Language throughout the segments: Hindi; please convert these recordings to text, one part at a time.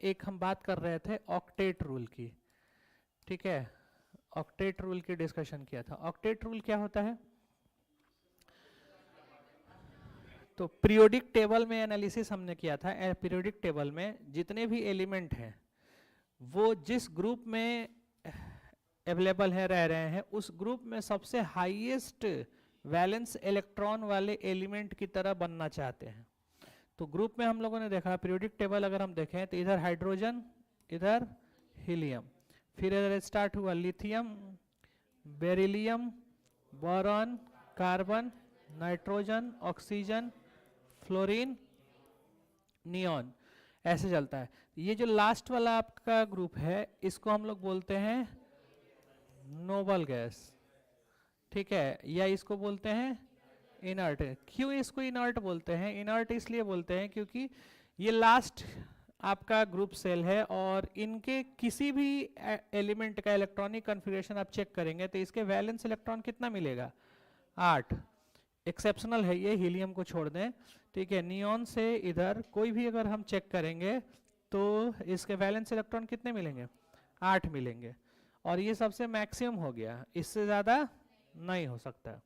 एक हम बात कर रहे थे ऑक्टेट रूल की, ठीक है, ऑक्टेट रूल की डिस्कशन किया था। ऑक्टेट रूल क्या होता है? तो पीरियोडिक टेबल में एनालिसिस हमने किया था। पीरियोडिक टेबल में जितने भी एलिमेंट हैं वो जिस ग्रुप में अवेलेबल है, रह रहे हैं, उस ग्रुप में सबसे हाईएस्ट वैलेंस इलेक्ट्रॉन वाले एलिमेंट की तरह बनना चाहते हैं। तो ग्रुप में हम लोगों ने देखा पीरियोडिक टेबल अगर हम देखें तो इधर हाइड्रोजन, इधर हीलियम, फिर इधर स्टार्ट हुआ lithium, beryllium, boron, carbon, nitrogen, oxygen, fluorine, neon, ऐसे चलता है। ये जो लास्ट वाला आपका ग्रुप है इसको हम लोग बोलते हैं नोबल गैस, ठीक है, या इसको बोलते हैं इनर्ट। क्यों इसको इनर्ट बोलते हैं? इनर्ट इसलिए बोलते हैं क्योंकि ये लास्ट आपका ग्रुप सेल है और इनके किसी भी एलिमेंट का इलेक्ट्रॉनिक कॉन्फ़िगरेशन आप चेक करेंगे तो इसके वैलेंस इलेक्ट्रॉन कितना मिलेगा? 8। एक्सेप्शनल है ये, हीलियम को छोड़ दें, ठीक है। नियॉन से इधर कोई भी अगर हम चेक करेंगे तो इसके वैलेंस इलेक्ट्रॉन कितने मिलेंगे? 8 मिलेंगे। और ये सबसे मैक्सिमम हो गया, इससे ज़्यादा नहीं हो सकता।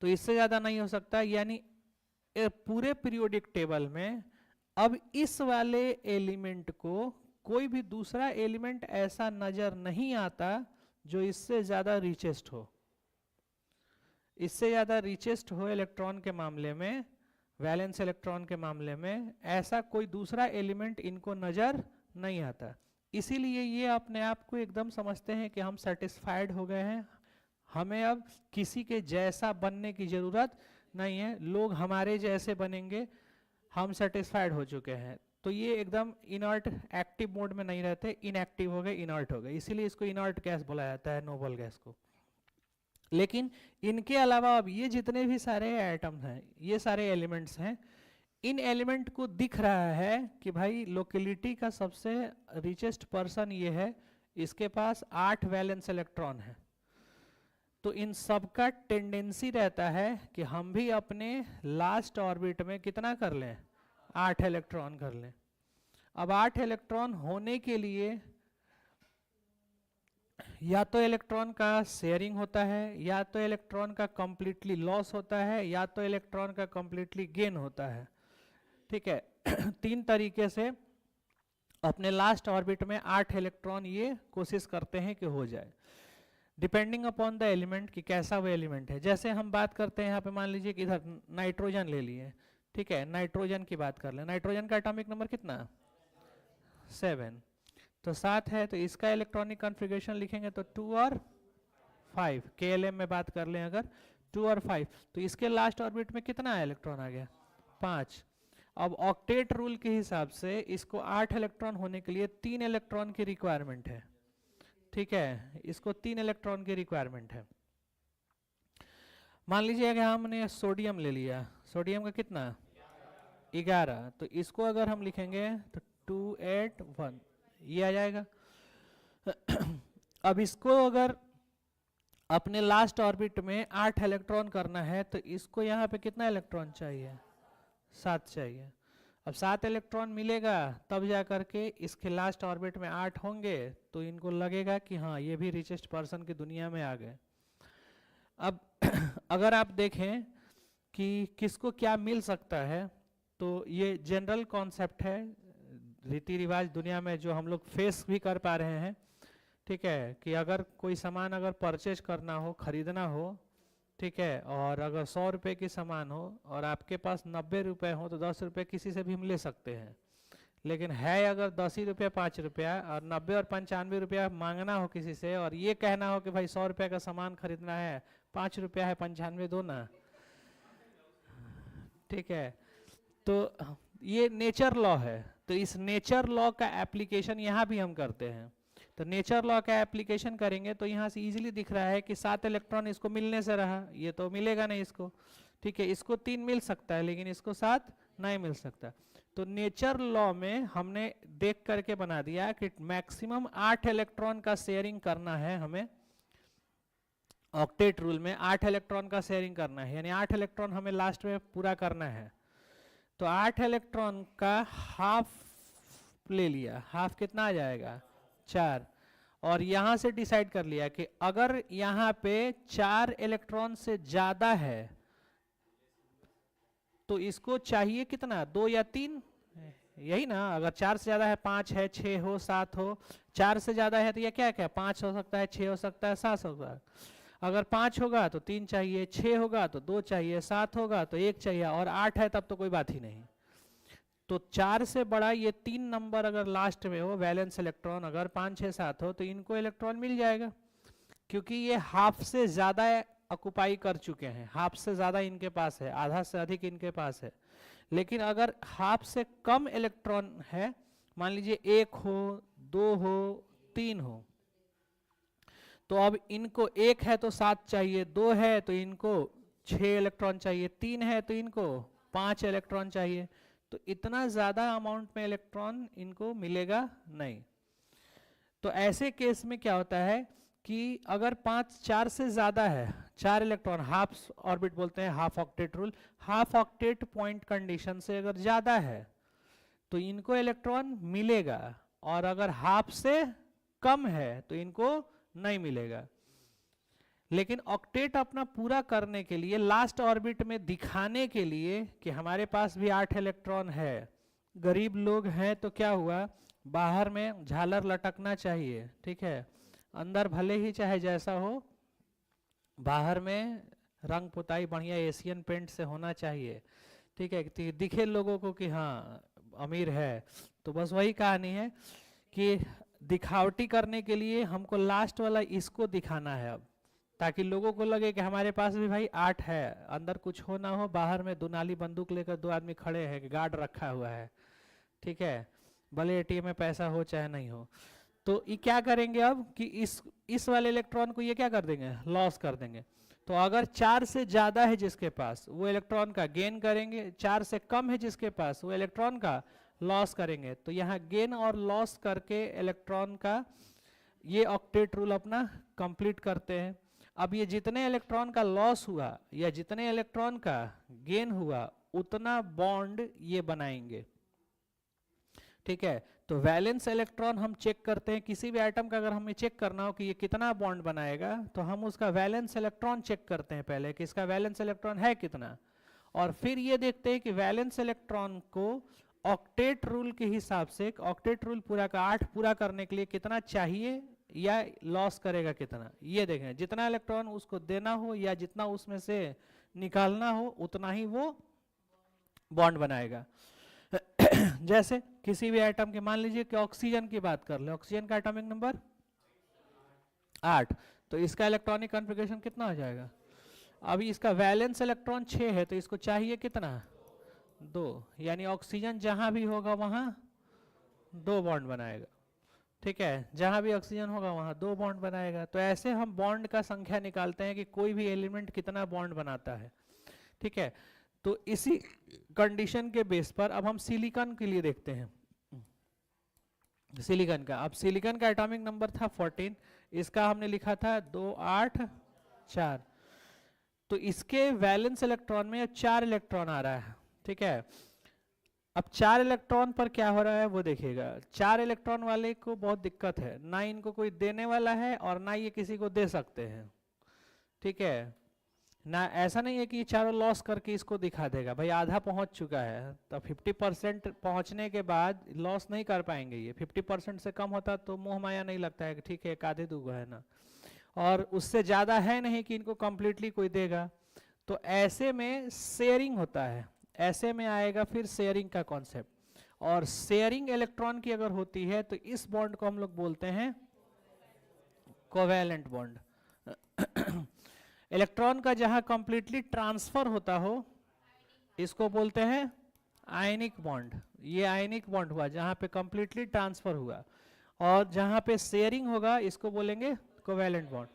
तो इससे ज़्यादा नहीं हो सकता, यानी पूरे पीरियोडिक टेबल में अब इस वाले एलिमेंट को कोई भी दूसरा एलिमेंट ऐसा नजर नहीं आता जो इससे ज़्यादा रिचेस्ट हो। इससे ज़्यादा रिचेस्ट हो इलेक्ट्रॉन के मामले में, वैलेंस इलेक्ट्रॉन के मामले में, ऐसा कोई दूसरा एलिमेंट इनको नज़र नहीं आता। इसीलिए ये अपने आप को एकदम समझते हैं कि हम सेटिस्फाइड हो गए हैं, हमें अब किसी के जैसा बनने की ज़रूरत नहीं है, लोग हमारे जैसे बनेंगे, हम सेटिस्फाइड हो चुके हैं। तो ये एकदम इनर्ट, एक्टिव मोड में नहीं रहते, इनएक्टिव हो गए, इनर्ट हो गए, इसीलिए इसको इनर्ट गैस बोला जाता है, नोबल गैस को। लेकिन इनके अलावा अब ये जितने भी सारे एटम हैं, ये सारे एलिमेंट्स हैं, इन एलिमेंट को दिख रहा है कि भाई लोकेलिटी का सबसे रिचेस्ट पर्सन ये है, इसके पास 8 वैलेंस इलेक्ट्रॉन है। तो इन सब का टेंडेंसी रहता है कि हम भी अपने लास्ट ऑर्बिट में कितना कर लें? 8 इलेक्ट्रॉन कर लें। अब 8 इलेक्ट्रॉन होने के लिए या तो इलेक्ट्रॉन का शेयरिंग होता है, या तो इलेक्ट्रॉन का कंप्लीटली लॉस होता है, या तो इलेक्ट्रॉन का कंप्लीटली गेन होता है, ठीक है। 3 तरीके से अपने लास्ट ऑर्बिट में 8 इलेक्ट्रॉन ये कोशिश करते हैं कि हो जाए, डिपेंडिंग अपॉन द एलिमेंट कि कैसा वो एलिमेंट है। जैसे हम बात करते हैं यहाँ पे, मान लीजिए कि इधर नाइट्रोजन ले लिए, ठीक है, नाइट्रोजन की बात कर ले। नाइट्रोजन का एटॉमिक नंबर कितना? 7। तो 7 है, तो इसका इलेक्ट्रॉनिक कॉन्फ़िगरेशन लिखेंगे तो 2 और 5, KLM में बात कर लें अगर 2 और 5, तो इसके लास्ट ऑर्बिट में कितना इलेक्ट्रॉन आ गया? 5। अब ऑक्टेट रूल के हिसाब से इसको 8 इलेक्ट्रॉन होने के लिए 3 इलेक्ट्रॉन की रिक्वायरमेंट है, ठीक है, इसको 3 इलेक्ट्रॉन की रिक्वायरमेंट है। मान लीजिए कि हमने सोडियम ले लिया, सोडियम का कितना? 11। तो इसको अगर हम लिखेंगे तो 2 8 1 ये आ जाएगा। अब इसको अगर अपने लास्ट ऑर्बिट में 8 इलेक्ट्रॉन करना है तो इसको यहाँ पे कितना इलेक्ट्रॉन चाहिए? 7 चाहिए। अब 7 इलेक्ट्रॉन मिलेगा तब जा करके इसके लास्ट ऑर्बिट में 8 होंगे, तो इनको लगेगा कि हाँ ये भी रिचेस्ट पर्सन की दुनिया में आ गए। अब अगर आप देखें कि किसको क्या मिल सकता है, तो ये जनरल कॉन्सेप्ट है, रीति रिवाज दुनिया में जो हम लोग फेस भी कर पा रहे हैं, ठीक है, कि अगर कोई सामान अगर परचेज करना हो, खरीदना हो, ठीक है, और अगर 100 रुपये की सामान हो और आपके पास 90 रुपये हो तो 10 रुपये किसी से भी हम ले सकते हैं। लेकिन है अगर 10 ही रुपया 5 रुपया और 90 और 95 रुपया मांगना हो किसी से और ये कहना हो कि भाई 100 रुपये का सामान खरीदना है, 5 रुपया है, 95 दो ना, ठीक है। तो ये नेचर लॉ है, तो इस नेचर लॉ का एप्लीकेशन यहाँ भी हम करते हैं। तो नेचर लॉ का एप्लीकेशन करेंगे तो यहाँ से इजीली दिख रहा है कि 7 इलेक्ट्रॉन इसको मिलने से रहा, ये तो मिलेगा नहीं इसको, ठीक है, इसको 3 मिल सकता है लेकिन इसको 7 नहीं मिल सकता। तो नेचर लॉ में हमने देख करके बना दिया कि मैक्सिमम 8 इलेक्ट्रॉन का शेयरिंग करना है हमें। ऑक्टेट रूल में 8 इलेक्ट्रॉन का शेयरिंग करना है, यानी 8 इलेक्ट्रॉन हमें लास्ट में पूरा करना है। तो 8 इलेक्ट्रॉन का हाफ ले लिया, हाफ कितना आ जाएगा 4। और यहां से डिसाइड कर लिया कि अगर यहां पे 4 इलेक्ट्रॉन से ज्यादा है तो इसको चाहिए कितना, 2 या 3, यही ना। अगर 4 से ज्यादा है, 5 है, 6 हो, 7 हो। 4 से ज्यादा है तो ये क्या क्या, 5 हो सकता है, 6 हो सकता है, 7 हो सकता है। अगर 5 होगा तो 3 चाहिए, 6 होगा तो 2 चाहिए, 7 होगा तो 1 चाहिए, और 8 है तब तो कोई बात ही नहीं। तो 4 से बड़ा ये 3 नंबर अगर लास्ट में हो, वैलेंस इलेक्ट्रॉन अगर 5 6 7 हो, तो इनको इलेक्ट्रॉन मिल जाएगा, क्योंकि ये हाफ से ज्यादा ऑक्युपाई कर चुके हैं, हाफ से ज्यादा इनके पास है, आधा से अधिक इनके पास है। लेकिन अगर हाफ से कम इलेक्ट्रॉन है, मान लीजिए 1 हो, 2 हो, 3 हो, तो अब इनको 1 है तो 7 चाहिए, 2 है तो इनको 6 इलेक्ट्रॉन चाहिए, 3 है तो इनको 5 इलेक्ट्रॉन चाहिए। तो इतना ज्यादा अमाउंट में इलेक्ट्रॉन इनको मिलेगा नहीं। तो ऐसे केस में क्या होता है कि अगर 4 से ज्यादा है, 4 इलेक्ट्रॉन, हाफ ऑर्बिट बोलते हैं, half octet rule, half octet point condition से अगर ज्यादा है तो इनको इलेक्ट्रॉन मिलेगा, और अगर हाफ से कम है तो इनको नहीं मिलेगा। लेकिन ऑक्टेट अपना पूरा करने के लिए, लास्ट ऑर्बिट में दिखाने के लिए कि हमारे पास भी 8 इलेक्ट्रॉन है, गरीब लोग हैं तो क्या हुआ, बाहर में झालर लटकना चाहिए, ठीक है, अंदर भले ही चाहे जैसा हो, बाहर में रंग पुताई बढ़िया एशियन पेंट से होना चाहिए, ठीक है, कि दिखे लोगों को कि हाँ अमीर है। तो बस वही कहानी है कि दिखावटी करने के लिए हमको लास्ट वाला इसको दिखाना है अब, ताकि लोगों को लगे कि हमारे पास भी भाई 8 है, अंदर कुछ हो ना हो, बाहर में दुनाली बंदूक लेकर 2 आदमी खड़े हैं, गार्ड रखा हुआ है, ठीक है, भले एटीएम में पैसा हो चाहे नहीं हो। तो ये क्या करेंगे अब कि इस वाले इलेक्ट्रॉन को ये क्या कर देंगे, लॉस कर देंगे। तो अगर 4 से ज्यादा है जिसके पास, वो इलेक्ट्रॉन का गेन करेंगे, 4 से कम है जिसके पास, वो इलेक्ट्रॉन का लॉस करेंगे। तो यहाँ गेन और लॉस करके इलेक्ट्रॉन का ये ऑक्टेट रूल अपना कंप्लीट करते हैं। अब ये जितने इलेक्ट्रॉन का लॉस हुआ या जितने इलेक्ट्रॉन का गेन हुआ, उतना बॉन्ड ये बनाएंगे, ठीक है। तो वैलेंस इलेक्ट्रॉन हम चेक करते हैं, किसी भी आइटम का अगर हमें चेक करना हो कि ये कितना बॉन्ड बनाएगा, तो हम उसका वैलेंस इलेक्ट्रॉन चेक करते हैं पहले कि इसका वैलेंस इलेक्ट्रॉन है कितना, और फिर ये देखते हैं कि वैलेंस इलेक्ट्रॉन को ऑक्टेट रूल के हिसाब से, ऑक्टेट रूल पूरा का 8 पूरा करने के लिए कितना चाहिए या लॉस करेगा कितना, ये देखें। जितना इलेक्ट्रॉन उसको देना हो या जितना उसमें से निकालना हो, उतना ही वो बॉन्ड बनाएगा। जैसे किसी भी आइटम के, मान लीजिए कि ऑक्सीजन की बात कर ले, ऑक्सीजन का एटॉमिक नंबर 8, तो इसका इलेक्ट्रॉनिक कॉन्फ़िगरेशन कितना हो जाएगा। अभी इसका वैलेंस इलेक्ट्रॉन 6 है, तो इसको चाहिए कितना, 2, यानी ऑक्सीजन जहां भी होगा वहां 2 बॉन्ड बनाएगा, ठीक है, जहां भी ऑक्सीजन होगा वहां 2 बॉन्ड बनाएगा। तो ऐसे हम बॉन्ड का संख्या निकालते हैं कि कोई भी एलिमेंट कितना बॉन्ड बनाता है, ठीक है। तो इसी कंडीशन के बेस पर अब हम सिलिकॉन के लिए देखते हैं, सिलिकॉन का। अब सिलिकॉन का एटॉमिक नंबर था 14, इसका हमने लिखा था 2 8 4। तो इसके वैलेंस इलेक्ट्रॉन में 4 इलेक्ट्रॉन आ रहा है, ठीक है। अब 4 इलेक्ट्रॉन पर क्या हो रहा है वो देखिएगा। 4 इलेक्ट्रॉन वाले को बहुत दिक्कत है, ना इनको कोई देने वाला है और ना ये किसी को दे सकते हैं, ठीक है ना। ऐसा नहीं है कि ये चारों लॉस करके इसको दिखा देगा, भाई आधा पहुंच चुका है, तो 50% पहुंचने के बाद लॉस नहीं कर पाएंगे ये। 50% से कम होता तो मोह माया नहीं लगता है कि ठीक है आधे दूगो है ना, और उससे ज्यादा है नहीं कि इनको कंप्लीटली कोई देगा। तो ऐसे में शेयरिंग होता है, ऐसे में आएगा फिर शेयरिंग का कॉन्सेप्ट। और शेयरिंग इलेक्ट्रॉन की अगर होती है तो इस बॉन्ड को हम लोग बोलते हैं कोवैलेंट बॉन्ड। इलेक्ट्रॉन का जहां कंप्लीटली ट्रांसफर होता हो, इसको बोलते हैं आयनिक बॉन्ड। ये आयनिक बॉन्ड हुआ जहां पे कंप्लीटली ट्रांसफर हुआ, और जहां पे शेयरिंग होगा इसको बोलेंगे कोवैलेंट बॉन्ड।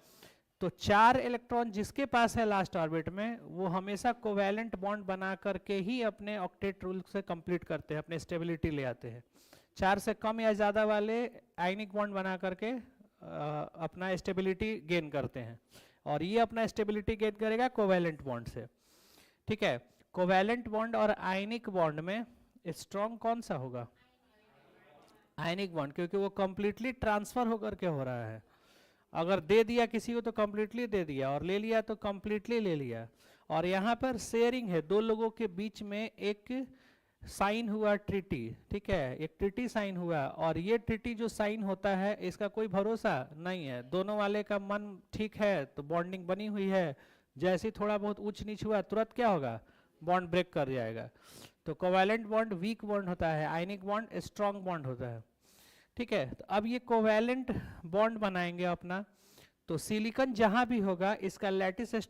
तो 4 इलेक्ट्रॉन जिसके पास है लास्ट ऑर्बिट में, वो हमेशा कोवैलेंट बॉन्ड बना करके ही अपने ऑक्टेट रूल से कंप्लीट करते हैं, अपने स्टेबिलिटी ले आते हैं। 4 से कम या ज्यादा वाले आयनिक बॉन्ड बना करके अपना स्टेबिलिटी गेन करते हैं, और ये अपना स्टेबिलिटी गेन करेगा कोवैलेंट बॉन्ड से, ठीक है। कोवैलेंट बॉन्ड और आयनिक बॉन्ड में स्ट्रॉन्ग कौन सा होगा, आयनिक बॉन्ड, क्योंकि वो कंप्लीटली ट्रांसफर होकर के हो रहा है। अगर दे दिया किसी को तो कंप्लीटली दे दिया, और ले लिया तो कंप्लीटली ले लिया। और यहाँ पर शेयरिंग है, दो लोगों के बीच में एक साइन हुआ ट्रीटी, ठीक है, एक ट्रीटी साइन हुआ, और ये ट्रीटी जो साइन होता है इसका कोई भरोसा नहीं है, दोनों वाले का मन ठीक है तो बॉन्डिंग बनी हुई है, जैसे ही थोड़ा बहुत ऊंच नीच हुआ तुरंत क्या होगा, बॉन्ड ब्रेक कर जाएगा। तो कोवैलेंट बॉन्ड वीक बॉन्ड होता है, आयनिक बॉन्ड स्ट्रॉन्ग बॉन्ड होता है, ठीक है। तो अब ये कोवैलेंट बॉन्ड बनाएंगे अपना, तो सिलिकॉन जहां भी होगा इसका लैटिस स्ट्रक्चर